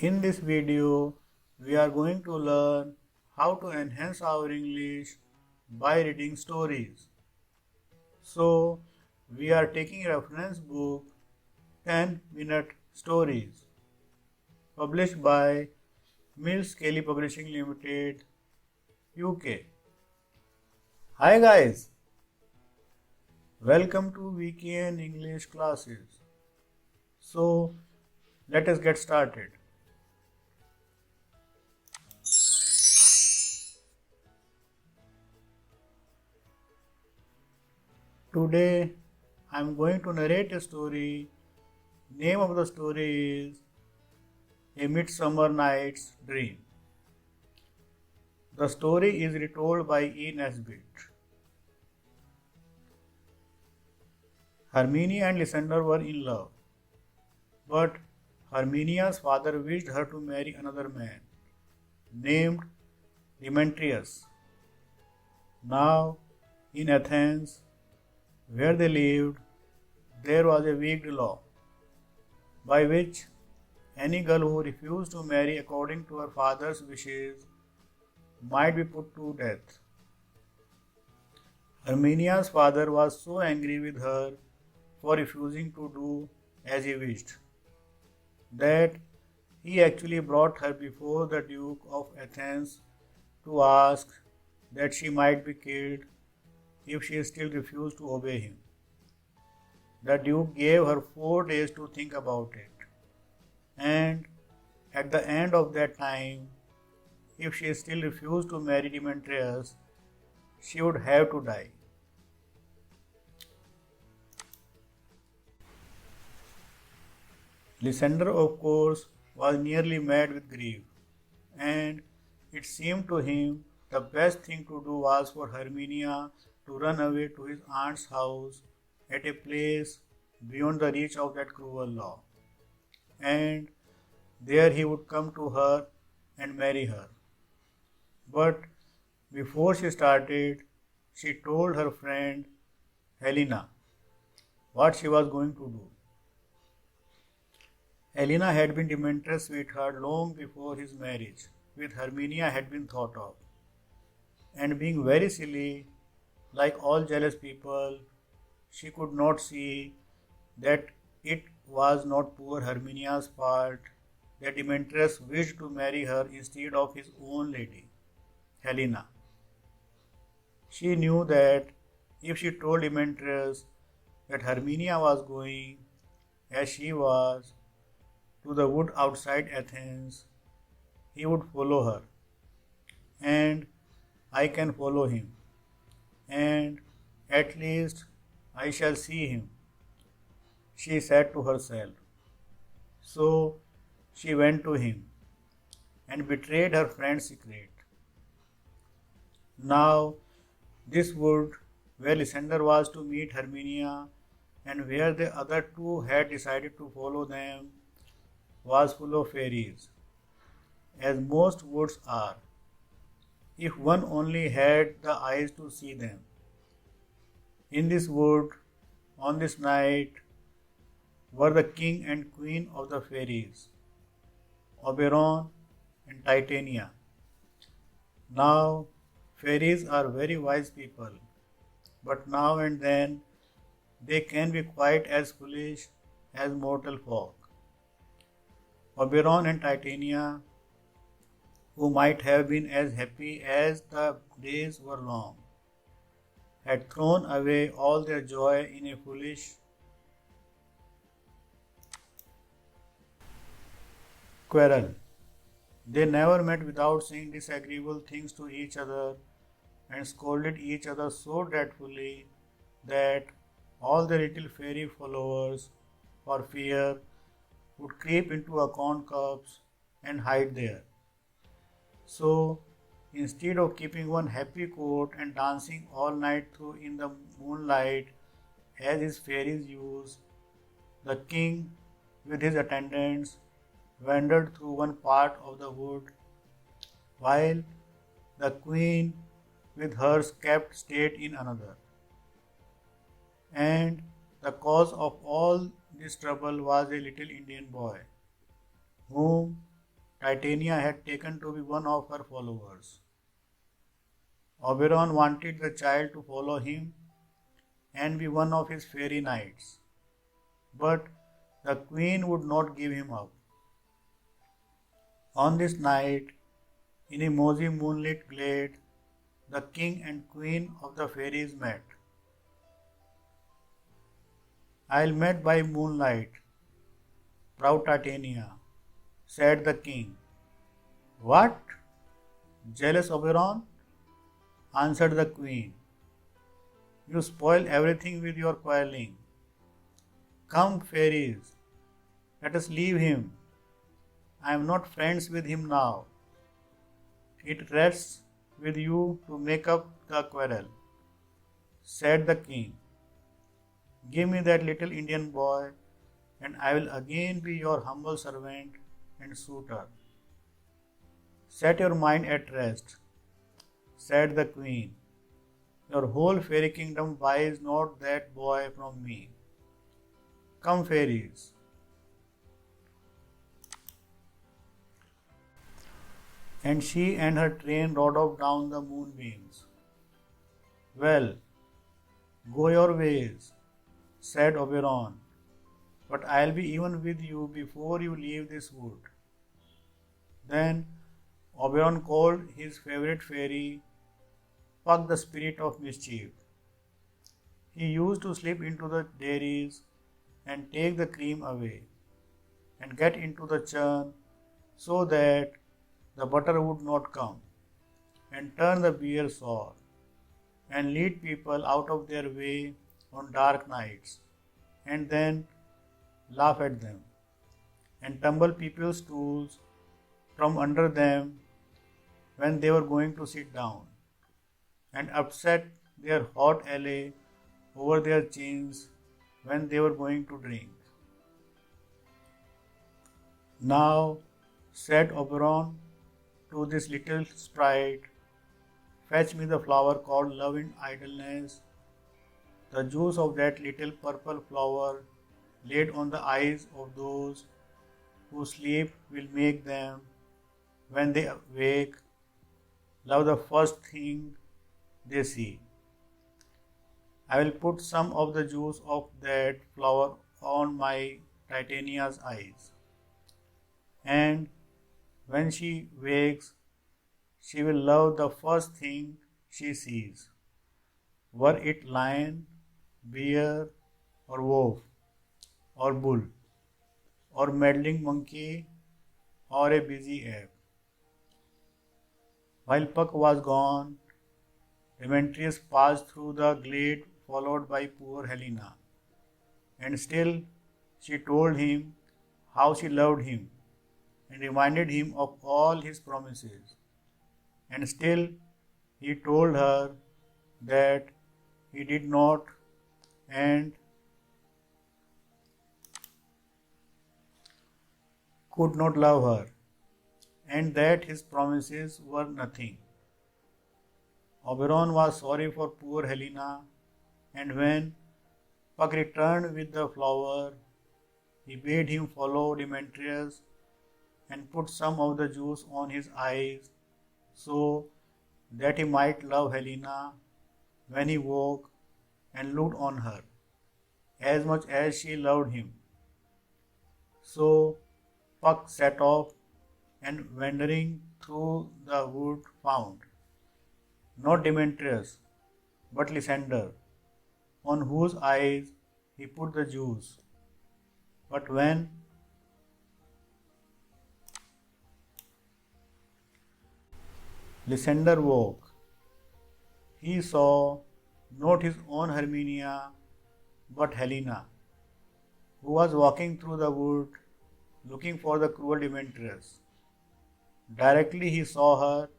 In this video, we are going to learn how to enhance our English by reading stories. So, we are taking reference book 10-minute stories published by Mills Kelly Publishing Limited, UK. Hi guys, welcome to VKN English classes. So, let us get started. Today I am going to narrate a story. Name of the story is A Midsummer Night's Dream. The story is retold by E. Nesbit. Herminia and Lysander were in love, but Herminia's father wished her to marry another man named Demetrius. Now, in Athens, where they lived, there was a wicked law by which any girl who refused to marry according to her father's wishes might be put to death. Herminia's father was so angry with her for refusing to do as he wished that he actually brought her before the Duke of Athens to ask that she might be killed if she still refused to obey him. The Duke gave her 4 days to think about it, and at the end of that time, if she still refused to marry Demetrius, she would have to die. Lysander, of course, was nearly mad with grief, and it seemed to him the best thing to do was for Herminia to run away to his aunt's house at a place beyond the reach of that cruel law, and there he would come to her and marry her. But before she started, she told her friend Helena what she was going to do. Helena had been Demetrius' sweetheart long before his marriage with Herminia had been thought of, and being very silly, like all jealous people, she could not see that it was not poor Herminia's fault that Demetrius wished to marry her instead of his own lady, Helena. She knew that if she told Demetrius that Herminia was going, as she was, to the wood outside Athens, he would follow her, and I can follow him, and at least I shall see him, she said to herself. So she went to him and betrayed her friend's secret. Now, this wood where Lysander was to meet Herminia and where the other two had decided to follow them was full of fairies, as most woods are, if one only had the eyes to see them. In this wood, on this night, were the king and queen of the fairies, Oberon and Titania. Now, fairies are very wise people, but now and then they can be quite as foolish as mortal folk. Oberon and Titania, who might have been as happy as the days were long, had thrown away all their joy in a foolish quarrel. They never met without saying disagreeable things to each other and scolded each other so dreadfully that all the little fairy followers, for fear, would creep into acorn cups and hide there. So, instead of keeping one happy court and dancing all night through in the moonlight, as his fairies used, the king, with his attendants, wandered through one part of the wood, while the queen, with hers, kept state in another. And the cause of all this trouble was a little Indian boy, whom Titania had taken to be one of her followers. Oberon wanted the child to follow him and be one of his fairy knights, but the queen would not give him up. On this night, in a mosey moonlit glade, the king and queen of the fairies met. "I'll met by moonlight, proud Titania," said the king. "What? Jealous Oberon?" answered the queen. "You spoil everything with your quarreling. Come, fairies, let us leave him. I am not friends with him now. It rests with you to make up the quarrel," said the king. "Give me that little Indian boy, and I will again be your humble servant and suitor." "Set your mind at rest," said the queen. "Your whole fairy kingdom buys not that boy from me. Come, fairies." And she and her train rode off down the moonbeams. "Well, go your ways," said Oberon, "but I'll be even with you before you leave this wood." Then Oberon called his favorite fairy, Puck, the spirit of mischief. He used to slip into the dairies and take the cream away, and get into the churn so that the butter would not come, and turn the beer sour, and lead people out of their way on dark nights, and then laugh at them, and tumble people's stools from under them when they were going to sit down, and upset their hot ale over their chins when they were going to drink. "Now," said Oberon to this little sprite, "fetch me the flower called love and idleness. The juice of that little purple flower laid on the eyes of those who sleep will make them, when they wake, love the first thing they see. I will put some of the juice of that flower on my Titania's eyes, and when she wakes, she will love the first thing she sees, were it lion, bear, or wolf, or bull, or meddling monkey, or a busy ape." While Puck was gone, Demetrius passed through the glade followed by poor Helena, and still she told him how she loved him and reminded him of all his promises, and still he told her that he did not and could not love her, and that his promises were nothing. Oberon was sorry for poor Helena, and when Puck returned with the flower, he bade him follow Demetrius and put some of the juice on his eyes so that he might love Helena when he woke and looked on her as much as she loved him. So Puck set off, and wandering through the wood found not Demetrius but Lysander, on whose eyes he put the juice. But when Lysander woke, he saw not his own Herminia but Helena, who was walking through the wood looking for the cruel Demetrius. Directly he saw her,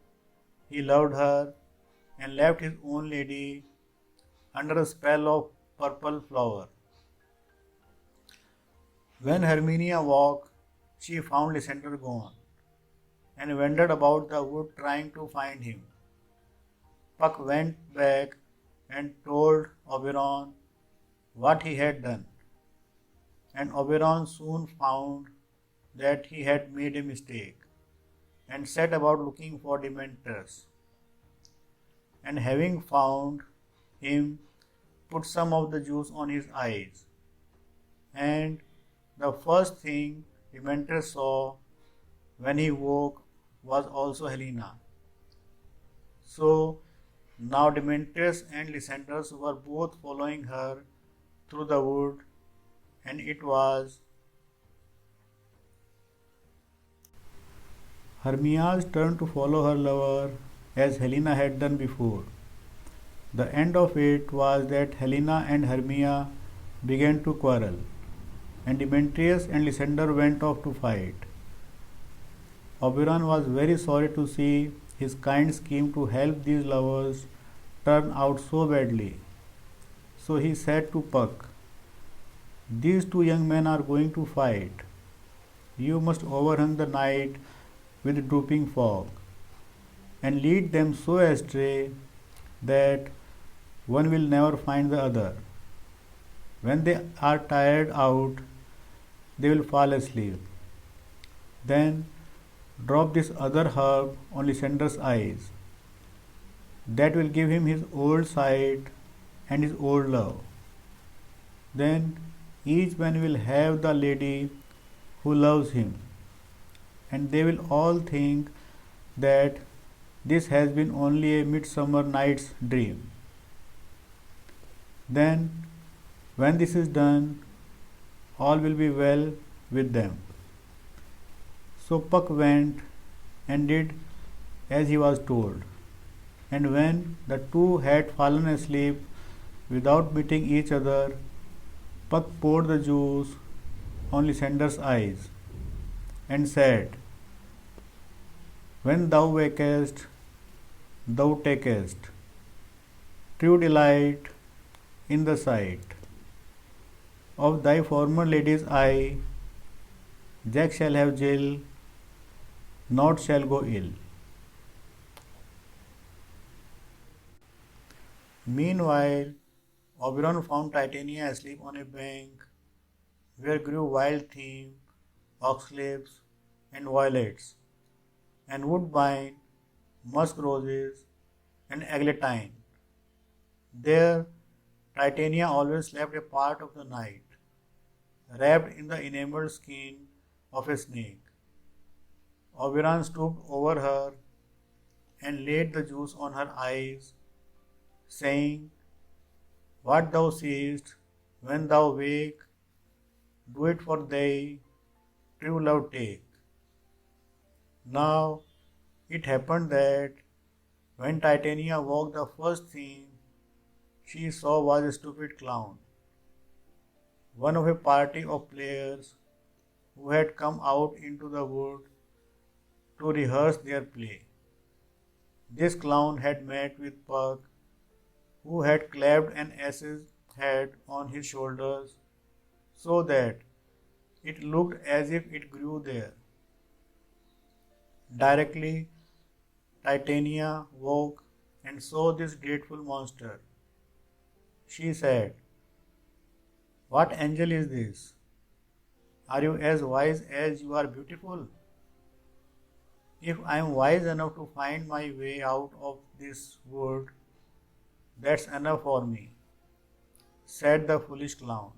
he loved her, and left his own lady under a spell of purple flower. When Herminia woke, she found Lysander gone, and wandered about the wood trying to find him. Puck went back and told Oberon what he had done, and Oberon soon found that he had made a mistake. and set about looking for Demetrius. And having found him, put some of the juice on his eyes. And the first thing Demetrius saw when he woke was also Helena. So now Demetrius and Lysander were both following her through the wood, and it was Hermia's turn to follow her lover as Helena had done before. The end of it was that Helena and Hermia began to quarrel, and Demetrius and Lysander went off to fight. Oberon was very sorry to see his kind scheme to help these lovers turn out so badly. So he said to Puck, "These two young men are going to fight. You must overhang the night with drooping fog, and lead them so astray that one will never find the other. When they are tired out, they will fall asleep. Then drop this other herb on Lysander's eyes. That will give him his old sight and his old love. Then each man will have the lady who loves him, and they will all think that this has been only a midsummer night's dream. Then, when this is done, all will be well with them." So Puck went and did as he was told, and when the two had fallen asleep without meeting each other, Puck poured the juice on Lysander's eyes and said, "When thou wakest, thou takest true delight in the sight of thy former lady's eye. Jack shall have Jill, naught shall go ill." Meanwhile, Oberon found Titania asleep on a bank where grew wild thyme, oxlips, and violets, and woodbine, musk roses, and eglantine. There, Titania always slept a part of the night, wrapped in the enameled skin of a snake. Oberon stooped over her and laid the juice on her eyes, saying, "What thou seest when thou wake, do it for thy true love take." Now it happened that when Titania woke, the first thing she saw was a stupid clown, one of a party of players who had come out into the wood to rehearse their play. This clown had met with Puck, who had clapped an ass's head on his shoulders so that it looked as if it grew there. Directly, Titania woke and saw this dreadful monster. She said, "What angel is this? Are you as wise as you are beautiful?" "If I am wise enough to find my way out of this wood, that's enough for me," said the foolish clown.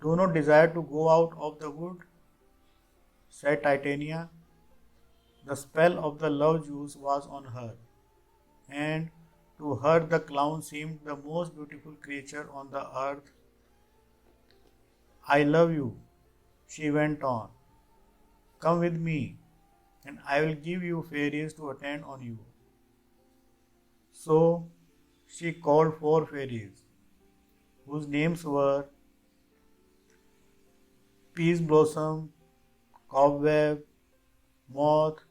"Do not desire to go out of the wood," said Titania. The spell of the love juice was on her, and to her the clown seemed the most beautiful creature on the earth. "I love you," she went on. "Come with me, and I will give you fairies to attend on you." So she called 4 fairies, whose names were Peas Blossom, Cobweb, Moth,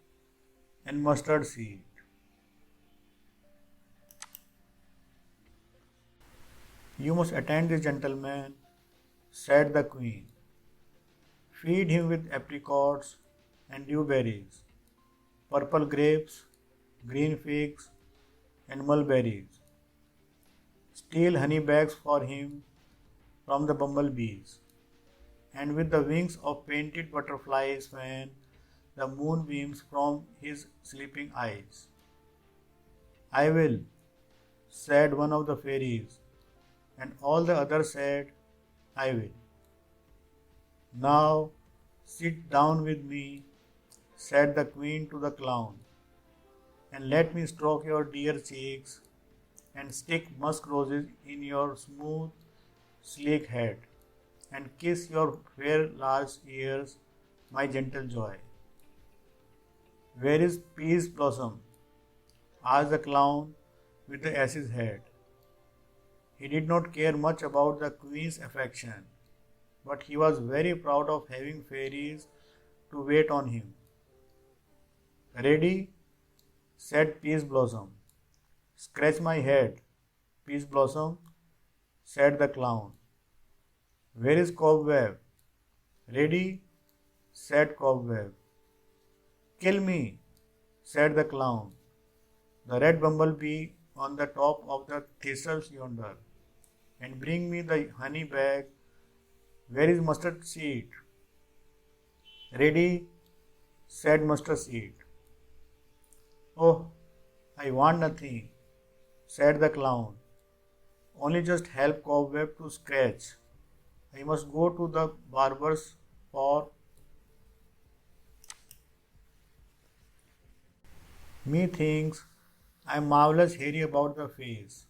and Mustard Seed. "You must attend this gentleman," said the queen. "Feed him with apricots and dewberries, purple grapes, green figs, and mulberries. Steal honey bags for him from the bumblebees, and with the wings of painted butterflies fan, the moonbeams from his sleeping eyes. I will, said one of the fairies, and all the others said, I will. Now sit down with me, said the queen to the clown, and let me stroke your dear cheeks and stick musk roses in your smooth, sleek head, and kiss your fair large ears, my gentle joy. Where is Peace Blossom? Asked the clown with the ass's head. He did not care much about the queen's affection, but he was very proud of having fairies to wait on him. Ready? Said Peace Blossom. Scratch my head, Peace Blossom, said the clown. Where is Cobweb? Ready? Said Cobweb. Kill me, said the clown. The red bumblebee on the top of the thistles yonder, and bring me the honey bag. Where is mustard seed? Ready, said mustard seed. Oh, I want nothing, said the clown. Only just help Cobweb to scratch. I must go to the barber's for methinks I am marvelous hairy about the face.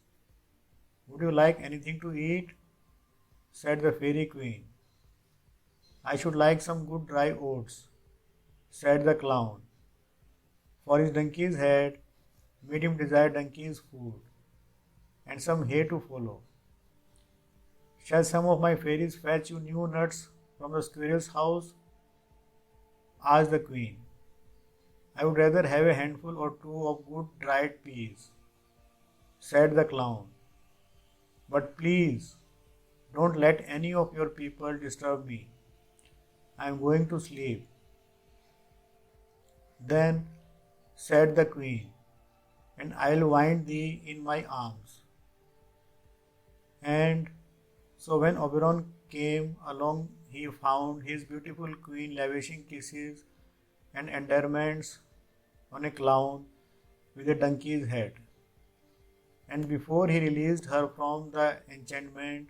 Would you like anything to eat? Said the fairy queen. I should like some good dry oats, said the clown, for his donkey's head made him desire donkey's food, and some hay to follow. Shall some of my fairies fetch you new nuts from the squirrel's house? Asked the queen. I would rather have a handful or two of good dried peas, said the clown. But please, don't let any of your people disturb me. I am going to sleep. Then, said the queen, and I'll wind thee in my arms. And so when Oberon came along, he found his beautiful queen lavishing kisses and endearments on a clown with a donkey's head. And before he released her from the enchantment,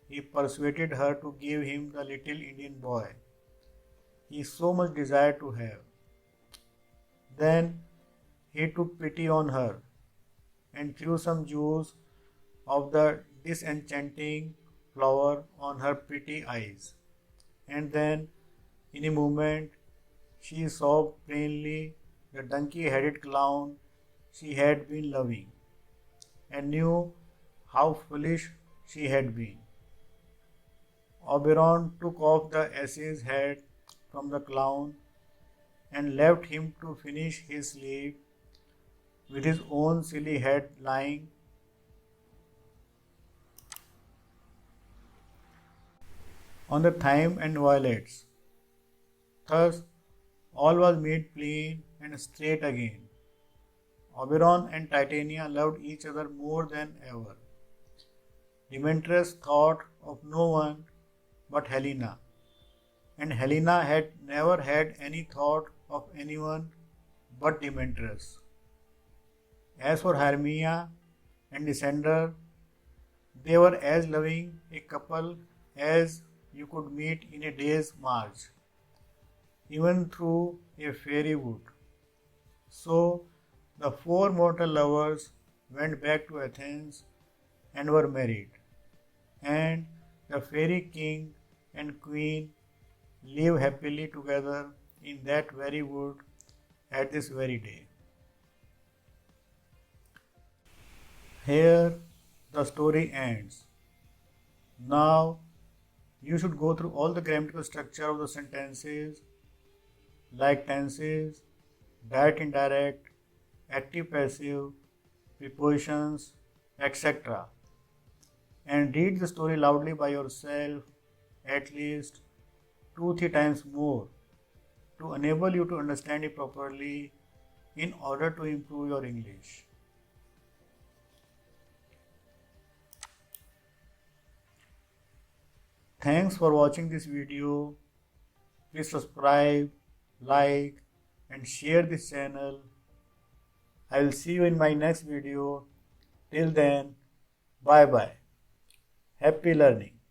he persuaded her to give him the little Indian boy he so much desired to have. Then he took pity on her and threw some juice of the disenchanting flower on her pretty eyes. And then, in a moment, she saw plainly the donkey-headed clown she had been loving, and knew how foolish she had been. Oberon took off the ass's head from the clown and left him to finish his sleep with his own silly head lying on the thyme and violets. Thus, all was made plain and straight again. Oberon and Titania loved each other more than ever. Demetrius thought of no one but Helena, and Helena had never had any thought of anyone but Demetrius. As for Hermia and Lysander, they were as loving a couple as you could meet in a day's march, even through a fairy wood. So the four mortal lovers went back to Athens and were married, and the fairy king and queen live happily together in that very wood at this very day. Here the story ends. Now you should go through all the grammatical structure of the sentences like tenses, direct, indirect, active, passive, prepositions, etc. and read the story loudly by yourself at least 2-3 times more to enable you to understand it properly in order to improve your English. Thanks for watching this video. Please subscribe, like, and share this channel. I will see you in my next video. Till then, bye bye. Happy learning.